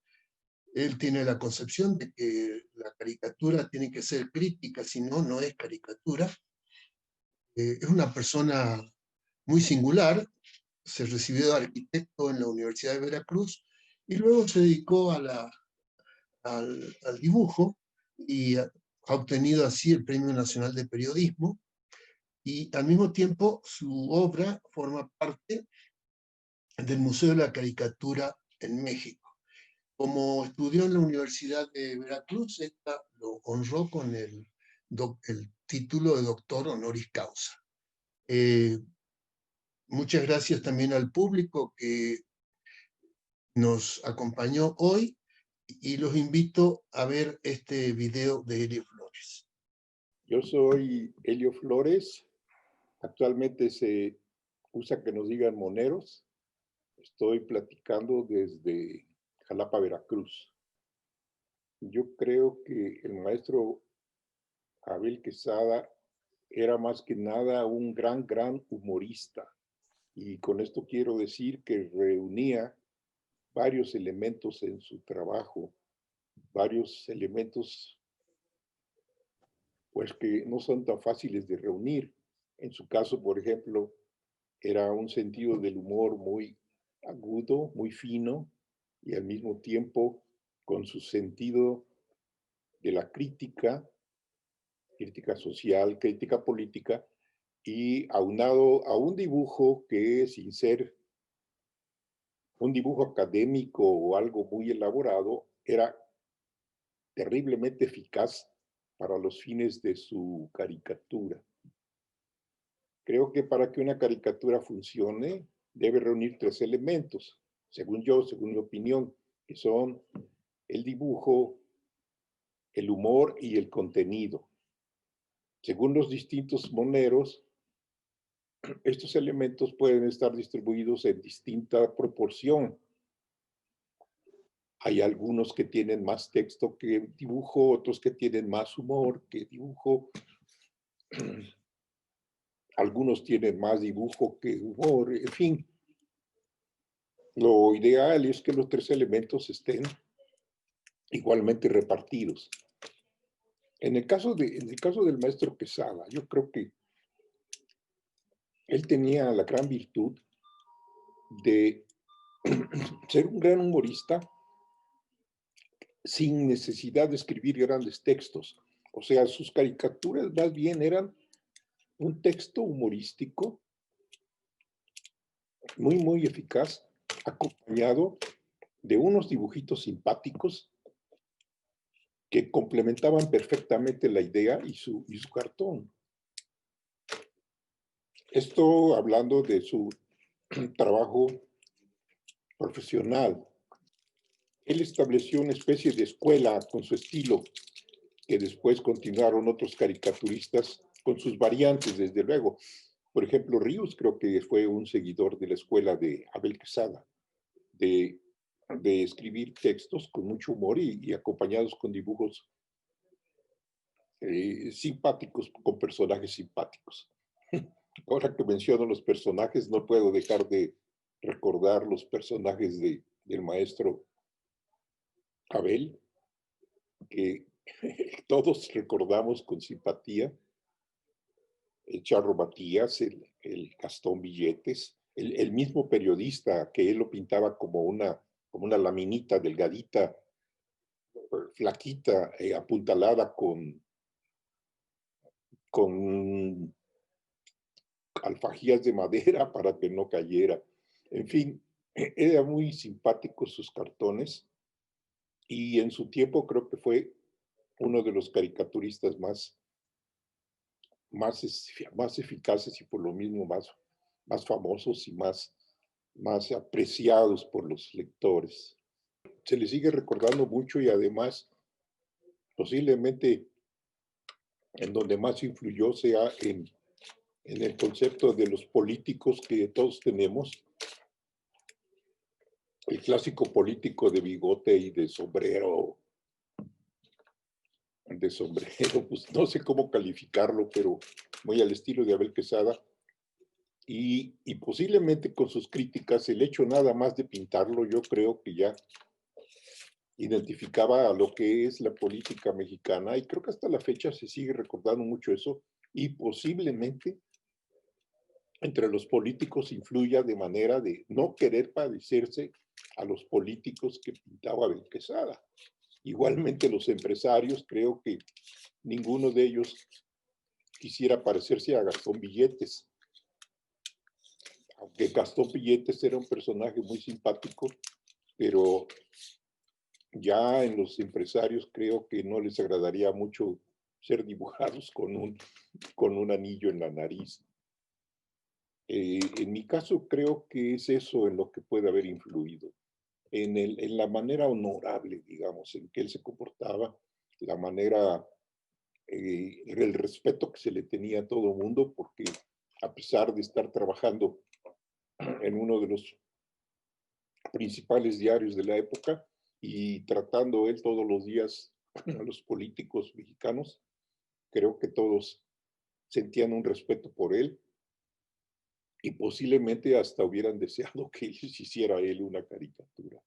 Él tiene la concepción de que la caricatura tiene que ser crítica, si no, no es caricatura. Es una persona muy singular. Se recibió de arquitecto en la Universidad de Veracruz y luego se dedicó al dibujo, y ha obtenido así el Premio Nacional de Periodismo, y al mismo tiempo su obra forma parte del Museo de la Caricatura en México. Como estudió en la Universidad de Veracruz, esta lo honró con el título de doctor honoris causa. Muchas gracias también al público que nos acompañó hoy, y los invito a ver este video de Helio Flores. Yo soy Helio Flores. Actualmente se usa que nos digan moneros. Estoy platicando desde Jalapa, Veracruz. Yo creo que el maestro Abel Quesada era más que nada un gran humorista. Y con esto quiero decir que reunía varios elementos en su trabajo, varios elementos pues que no son tan fáciles de reunir. En su caso, por ejemplo, era un sentido del humor muy agudo, muy fino y al mismo tiempo con su sentido de la crítica, crítica social, crítica política, y aunado a un dibujo que, sin ser un dibujo académico o algo muy elaborado, era terriblemente eficaz para los fines de su caricatura. Creo que para que una caricatura funcione, debe reunir 3 elementos, según yo, según mi opinión, que son el dibujo, el humor y el contenido. Según los distintos moneros, estos elementos pueden estar distribuidos en distinta proporción. Hay algunos que tienen más texto que dibujo, otros que tienen más humor que dibujo. Algunos tienen más dibujo que humor, en fin. Lo ideal es que los 3 elementos estén igualmente repartidos. En el caso del maestro Quesada, yo creo que él tenía la gran virtud de ser un gran humorista sin necesidad de escribir grandes textos. O sea, sus caricaturas más bien eran un texto humorístico muy, muy eficaz, acompañado de unos dibujitos simpáticos que complementaban perfectamente la idea y su cartón. Esto hablando de su trabajo profesional. Él estableció una especie de escuela con su estilo, que después continuaron otros caricaturistas con sus variantes, desde luego. Por ejemplo, Ríos creo que fue un seguidor de la escuela de Abel Quesada, de escribir textos con mucho humor y acompañados con dibujos simpáticos, con personajes simpáticos. Ahora que menciono los personajes, no puedo dejar de recordar los personajes del maestro Abel, que todos recordamos con simpatía. El Charro Matías, el Gastón Billetes, el mismo periodista que él lo pintaba como una laminita delgadita, flaquita, apuntalada con alfajías de madera para que no cayera. En fin, era muy simpático sus cartones y en su tiempo creo que fue uno de los caricaturistas más eficaces y por lo mismo más famosos y más apreciados por los lectores. Se le sigue recordando mucho y además posiblemente en donde más influyó sea en el concepto de los políticos que todos tenemos, el clásico político de bigote y de sombrero, pues no sé cómo calificarlo, pero muy al estilo de Abel Quesada, y posiblemente con sus críticas, el hecho nada más de pintarlo, yo creo que ya identificaba a lo que es la política mexicana, y creo que hasta la fecha se sigue recordando mucho eso, y posiblemente entre los políticos influya de manera de no querer parecerse a los políticos que pintaba Abel Quesada. Igualmente los empresarios, creo que ninguno de ellos quisiera parecerse a Gastón Billetes. Aunque Gastón Billetes era un personaje muy simpático, pero ya en los empresarios creo que no les agradaría mucho ser dibujados con un anillo en la nariz. En mi caso creo que es eso en lo que puede haber influido, en la manera honorable, digamos, en que él se comportaba, la manera, el respeto que se le tenía a todo el mundo, porque a pesar de estar trabajando en uno de los principales diarios de la época y tratando él todos los días a los políticos mexicanos, creo que todos sentían un respeto por él y posiblemente hasta hubieran deseado que hiciera él una caricatura.